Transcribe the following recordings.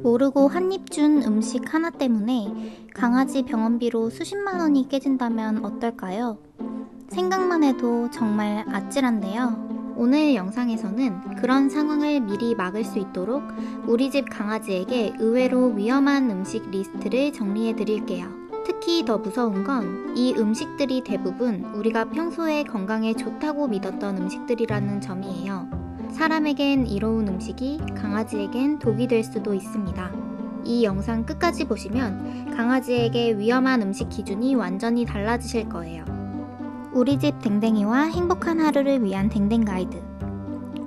모르고 한 입 준 음식 하나 때문에 강아지 병원비로 수십만 원이 깨진다면 어떨까요? 생각만 해도 정말 아찔한데요. 오늘 영상에서는 그런 상황을 미리 막을 수 있도록 우리 집 강아지에게 의외로 위험한 음식 리스트를 정리해 드릴게요. 특히 더 무서운 건 이 음식들이 대부분 우리가 평소에 건강에 좋다고 믿었던 음식들이라는 점이에요. 사람에겐 이로운 음식이 강아지에겐 독이 될 수도 있습니다. 이 영상 끝까지 보시면 강아지에게 위험한 음식 기준이 완전히 달라지실 거예요. 우리 집 댕댕이와 행복한 하루를 위한 댕댕 가이드.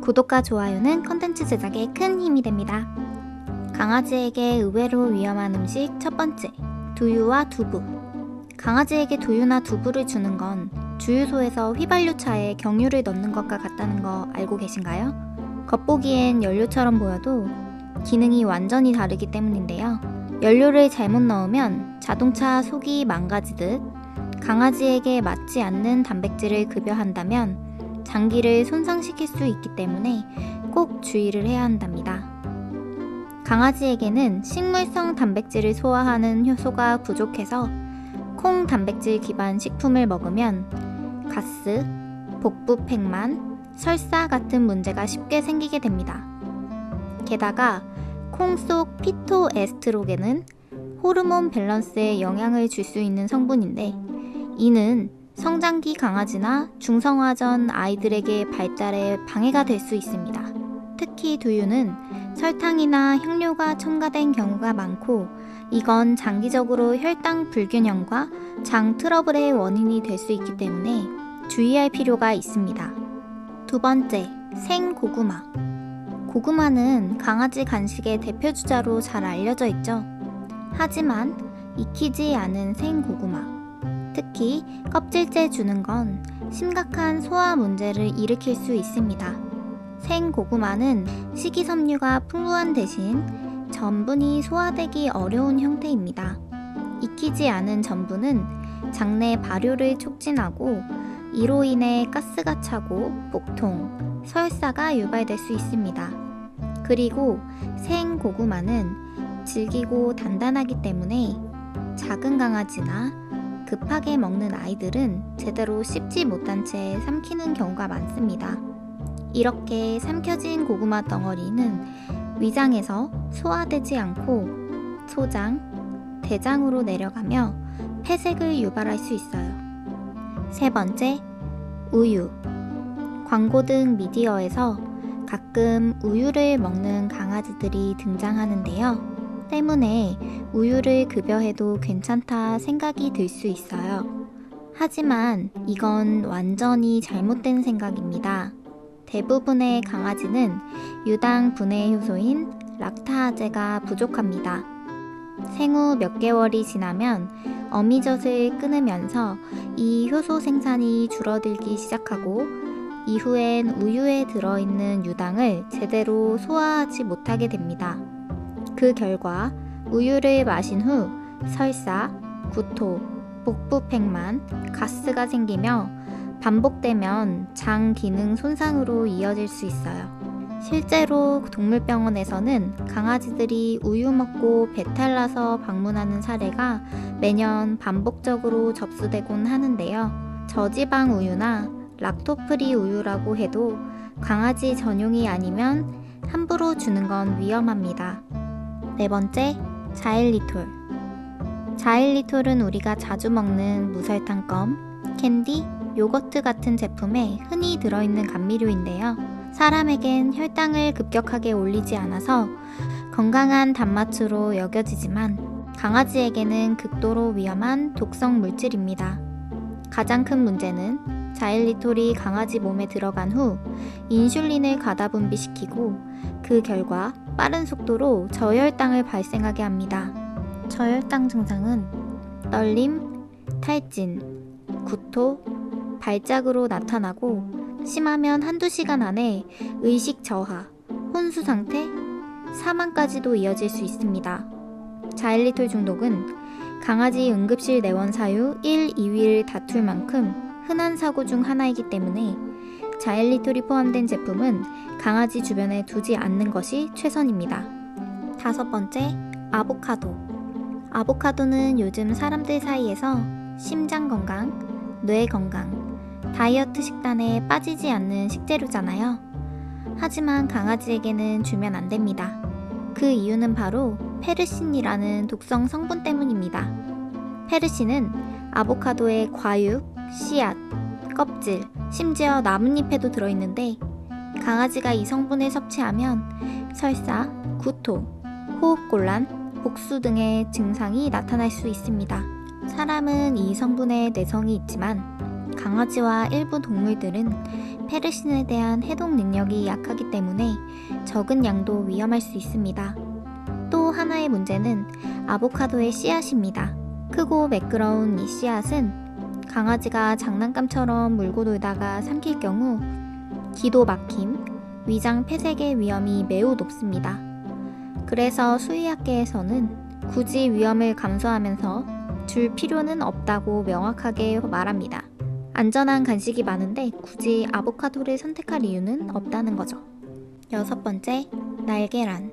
구독과 좋아요는 컨텐츠 제작에 큰 힘이 됩니다. 강아지에게 의외로 위험한 음식 첫 번째, 두유와 두부. 강아지에게 두유나 두부를 주는 건 주유소에서 휘발유차에 경유를 넣는 것과 같다는 거 알고 계신가요? 겉보기엔 연료처럼 보여도 기능이 완전히 다르기 때문인데요. 연료를 잘못 넣으면 자동차 속이 망가지듯 강아지에게 맞지 않는 단백질을 급여한다면 장기를 손상시킬 수 있기 때문에 꼭 주의를 해야 한답니다. 강아지에게는 식물성 단백질을 소화하는 효소가 부족해서 콩 단백질 기반 식품을 먹으면 가스, 복부 팽만, 설사 같은 문제가 쉽게 생기게 됩니다. 게다가 콩 속 피토에스트로겐은 호르몬 밸런스에 영향을 줄 수 있는 성분인데 이는 성장기 강아지나 중성화 전 아이들에게 발달에 방해가 될 수 있습니다. 특히 두유는 설탕이나 향료가 첨가된 경우가 많고 이건 장기적으로 혈당 불균형과 장 트러블의 원인이 될 수 있기 때문에 주의할 필요가 있습니다. 두 번째, 생고구마. 고구마는 강아지 간식의 대표 주자로 잘 알려져 있죠. 하지만 익히지 않은 생고구마, 특히 껍질째 주는 건 심각한 소화 문제를 일으킬 수 있습니다. 생고구마는 식이섬유가 풍부한 대신 전분이 소화되기 어려운 형태입니다. 익히지 않은 전분은 장내 발효를 촉진하고 이로 인해 가스가 차고 복통, 설사가 유발될 수 있습니다. 그리고 생고구마는 질기고 단단하기 때문에 작은 강아지나 급하게 먹는 아이들은 제대로 씹지 못한 채 삼키는 경우가 많습니다. 이렇게 삼켜진 고구마 덩어리는 위장에서 소화되지 않고 소장, 대장으로 내려가며 폐색을 유발할 수 있어요. 세 번째, 우유. 광고 등 미디어에서 가끔 우유를 먹는 강아지들이 등장하는데요. 때문에 우유를 급여해도 괜찮다 생각이 들 수 있어요. 하지만 이건 완전히 잘못된 생각입니다. 대부분의 강아지는 유당 분해 효소인 락타아제가 부족합니다. 생후 몇 개월이 지나면 어미젖을 끊으면서 이 효소 생산이 줄어들기 시작하고 이후엔 우유에 들어있는 유당을 제대로 소화하지 못하게 됩니다. 그 결과 우유를 마신 후 설사, 구토, 복부 팽만, 가스가 생기며 반복되면 장 기능 손상으로 이어질 수 있어요. 실제로 동물병원에서는 강아지들이 우유 먹고 배탈 나서 방문하는 사례가 매년 반복적으로 접수되곤 하는데요. 저지방 우유나 락토프리 우유라고 해도 강아지 전용이 아니면 함부로 주는 건 위험합니다. 네 번째, 자일리톨. 자일리톨은 우리가 자주 먹는 무설탕껌, 캔디, 요거트 같은 제품에 흔히 들어있는 감미료인데요. 사람에겐 혈당을 급격하게 올리지 않아서 건강한 단맛으로 여겨지지만 강아지에게는 극도로 위험한 독성 물질입니다. 가장 큰 문제는 자일리톨이 강아지 몸에 들어간 후 인슐린을 과다 분비시키고 그 결과 빠른 속도로 저혈당을 발생하게 합니다. 저혈당 증상은 떨림, 탈진, 구토, 발작으로 나타나고 심하면 한두 시간 안에 의식 저하, 혼수 상태, 사망까지도 이어질 수 있습니다. 자일리톨 중독은 강아지 응급실 내원 사유 1, 2위를 다툴 만큼 흔한 사고 중 하나이기 때문에 자일리톨이 포함된 제품은 강아지 주변에 두지 않는 것이 최선입니다. 5번째, 아보카도. 아보카도는 요즘 사람들 사이에서 심장 건강, 뇌 건강, 다이어트 식단에 빠지지 않는 식재료잖아요. 하지만 강아지에게는 주면 안 됩니다. 그 이유는 바로 페르신이라는 독성 성분 때문입니다. 페르신은 아보카도의 과육, 씨앗, 껍질, 심지어 나뭇잎에도 들어있는데 강아지가 이 성분을 섭취하면 설사, 구토, 호흡곤란, 복수 등의 증상이 나타날 수 있습니다. 사람은 이 성분에 내성이 있지만 강아지와 일부 동물들은 페르신에 대한 해독 능력이 약하기 때문에 적은 양도 위험할 수 있습니다. 또 하나의 문제는 아보카도의 씨앗입니다. 크고 매끄러운 이 씨앗은 강아지가 장난감처럼 물고 놀다가 삼킬 경우 기도 막힘, 위장 폐색의 위험이 매우 높습니다. 그래서 수의학계에서는 굳이 위험을 감수하면서 줄 필요는 없다고 명확하게 말합니다. 안전한 간식이 많은데 굳이 아보카도를 선택할 이유는 없다는 거죠. 6번째, 날계란.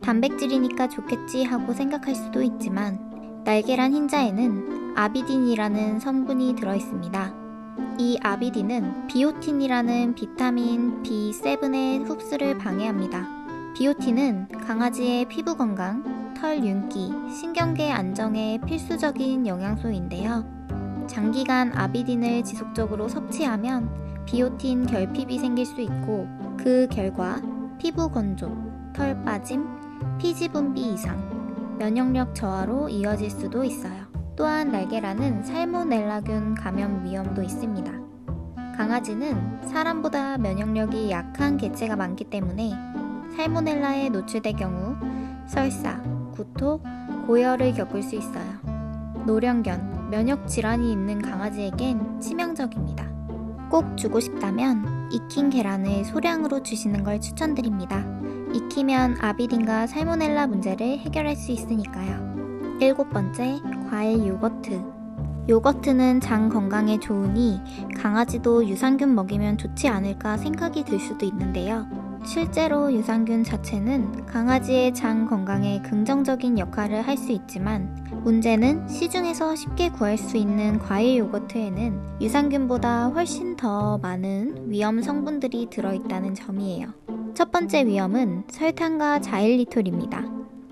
단백질이니까 좋겠지 하고 생각할 수도 있지만 날계란 흰자에는 아비딘이라는 성분이 들어있습니다. 이 아비딘은 비오틴이라는 비타민 B7의 흡수를 방해합니다. 비오틴은 강아지의 피부 건강, 털 윤기, 신경계 안정에 필수적인 영양소인데요. 장기간 아비딘을 지속적으로 섭취하면 비오틴 결핍이 생길 수 있고 그 결과 피부 건조, 털 빠짐, 피지 분비 이상, 면역력 저하로 이어질 수도 있어요. 또한 날계란은 살모넬라균 감염 위험도 있습니다. 강아지는 사람보다 면역력이 약한 개체가 많기 때문에 살모넬라에 노출될 경우 설사, 구토, 고열을 겪을 수 있어요. 노령견, 면역 질환이 있는 강아지에겐 치명적입니다. 꼭 주고 싶다면 익힌 계란을 소량으로 주시는 걸 추천드립니다. 익히면 아비딘과 살모넬라 문제를 해결할 수 있으니까요. 7번째, 과일 요거트. 요거트는 장 건강에 좋으니 강아지도 유산균 먹이면 좋지 않을까 생각이 들 수도 있는데요. 실제로 유산균 자체는 강아지의 장 건강에 긍정적인 역할을 할 수 있지만 문제는 시중에서 쉽게 구할 수 있는 과일 요거트에는 유산균보다 훨씬 더 많은 위험 성분들이 들어있다는 점이에요. 첫 번째 위험은 설탕과 자일리톨입니다.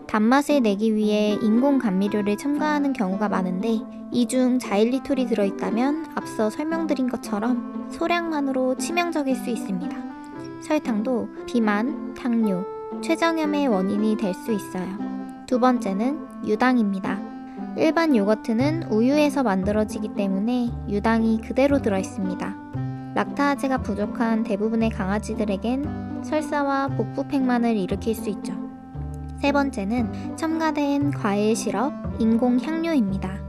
단맛을 내기 위해 인공 감미료를 첨가하는 경우가 많은데 이 중 자일리톨이 들어있다면 앞서 설명드린 것처럼 소량만으로 치명적일 수 있습니다. 설탕도 비만, 당뇨, 췌장염의 원인이 될 수 있어요. 두 번째는 유당입니다. 일반 요거트는 우유에서 만들어지기 때문에 유당이 그대로 들어있습니다. 락타아제가 부족한 대부분의 강아지들에겐 설사와 복부팽만을 일으킬 수 있죠. 세 번째는 첨가된 과일 시럽, 인공 향료입니다.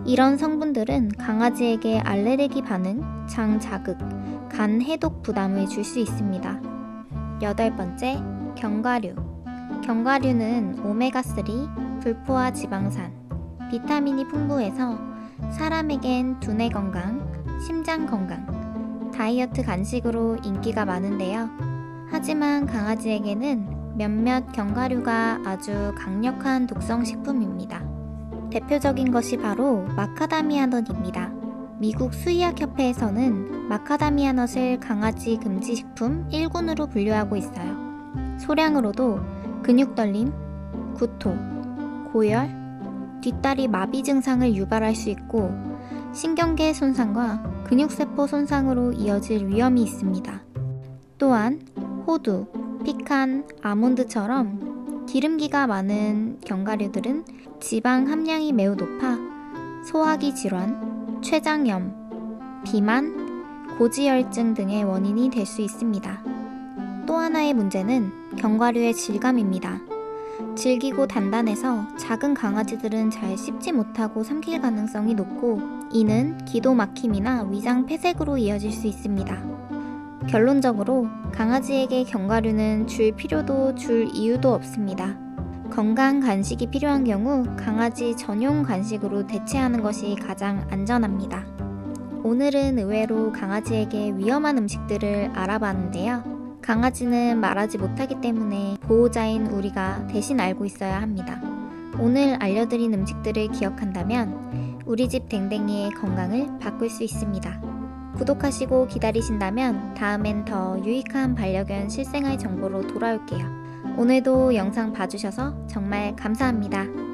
이런 성분들은 강아지에게 알레르기 반응, 장 자극, 간 해독 부담을 줄 수 있습니다. 8번째, 견과류. 견과류는 오메가3, 불포화 지방산, 비타민이 풍부해서 사람에겐 두뇌 건강, 심장 건강, 다이어트 간식으로 인기가 많은데요. 하지만 강아지에게는 몇몇 견과류가 아주 강력한 독성 식품입니다. 대표적인 것이 바로 마카다미아넛입니다. 미국 수의학협회에서는 마카다미아넛을 강아지 금지식품 1군으로 분류하고 있어요. 소량으로도 근육떨림, 구토, 고열, 뒷다리 마비 증상을 유발할 수 있고 신경계 손상과 근육세포 손상으로 이어질 위험이 있습니다. 또한 호두, 피칸, 아몬드처럼 기름기가 많은 견과류들은 지방 함량이 매우 높아 소화기 질환, 췌장염, 비만, 고지혈증 등의 원인이 될 수 있습니다. 또 하나의 문제는 견과류의 질감입니다. 질기고 단단해서 작은 강아지들은 잘 씹지 못하고 삼킬 가능성이 높고 이는 기도 막힘이나 위장 폐색으로 이어질 수 있습니다. 결론적으로 강아지에게 견과류는 줄 필요도 줄 이유도 없습니다. 건강 간식이 필요한 경우 강아지 전용 간식으로 대체하는 것이 가장 안전합니다. 오늘은 의외로 강아지에게 위험한 음식들을 알아봤는데요. 강아지는 말하지 못하기 때문에 보호자인 우리가 대신 알고 있어야 합니다. 오늘 알려드린 음식들을 기억한다면 우리 집 댕댕이의 건강을 바꿀 수 있습니다. 구독하시고 기다리신다면 다음엔 더 유익한 반려견 실생활 정보로 돌아올게요. 오늘도 영상 봐주셔서 정말 감사합니다.